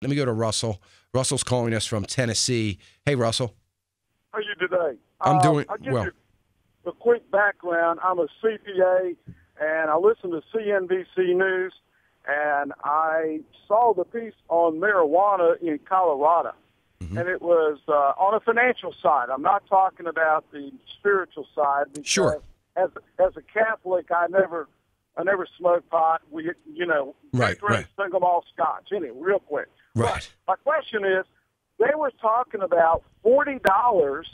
Let me go to Russell. Russell's calling us from Tennessee. Hey, Russell. How are you today? I'm doing I'll give well. you a quick background. I'm a CPA, and I listen to CNBC News, and I saw the piece on marijuana in Colorado, and it was on a financial side. I'm not talking about the spiritual side. Because Sure. As a Catholic, I never smoked pot. We Right, drink single malt scotch. Anyway, real quick. Right. But my question is, they were talking about $40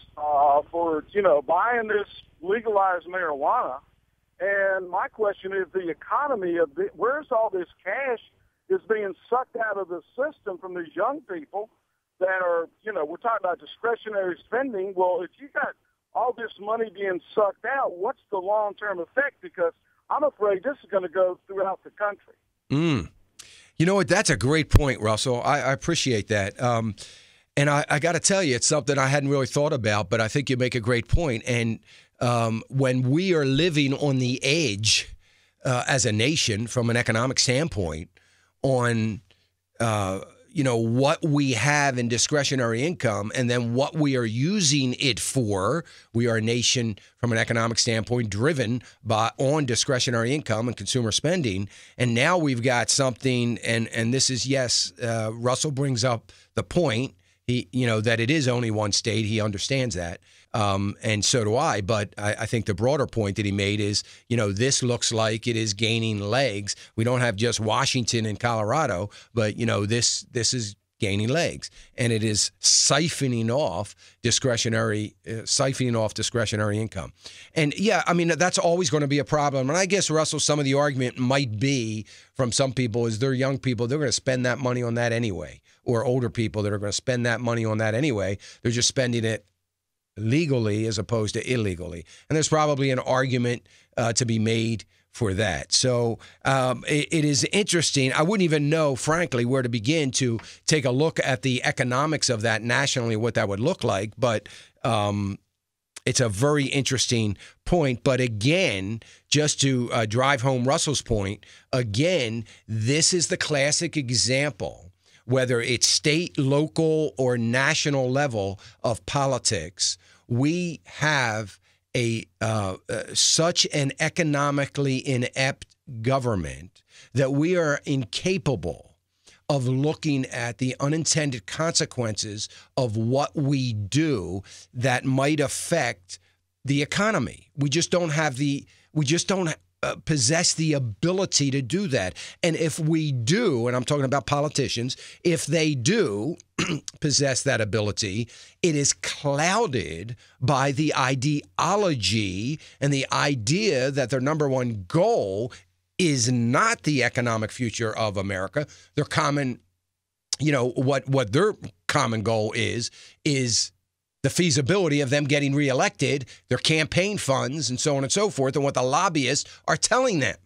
for buying this legalized marijuana, and my question is, the economy of where's all this cash is being sucked out of the system from these young people that are we're talking about discretionary spending. Well, if you got all this money being sucked out, what's the long-term effect? Because I'm afraid this is going to go throughout the country. You know what? That's a great point, Russell. I appreciate that. And I got to tell you, it's something I hadn't really thought about, but I think you make a great point. And when we are living on the edge as a nation from an economic standpoint on what we have in discretionary income and then what we are using it for. We are a nation from an economic standpoint driven on discretionary income and consumer spending. And now we've got something, and this is, yes, Russell brings up the point, that it is only one state. He understands that. And so do I. But I think the broader point that he made is, this looks like it is gaining legs. We don't have just Washington and Colorado, but, this is gaining legs. And it is siphoning off discretionary income. And, yeah, I mean, that's always going to be a problem. And I guess, Russell, some of the argument might be from some people is they're young people, they're going to spend that money on that anyway. Or older people that are going to spend that money on that anyway. They're just spending it legally as opposed to illegally. And there's probably an argument to be made for that. So it is interesting. I wouldn't even know, frankly, where to begin to take a look at the economics of that nationally, what that would look like. But it's a very interesting point. But again, just to drive home Russell's point, again, this is the classic example, whether it's state, local, or national level of politics, we have such an economically inept government that we are incapable of looking at the unintended consequences of what we do that might affect the economy. We just don't possess the ability to do that. And if we do, and I'm talking about politicians, if they do possess that ability, it is clouded by the ideology and the idea that their number one goal is not the economic future of America. Their common, what their common goal is the feasibility of them getting reelected, their campaign funds, and so on and so forth, and what the lobbyists are telling them.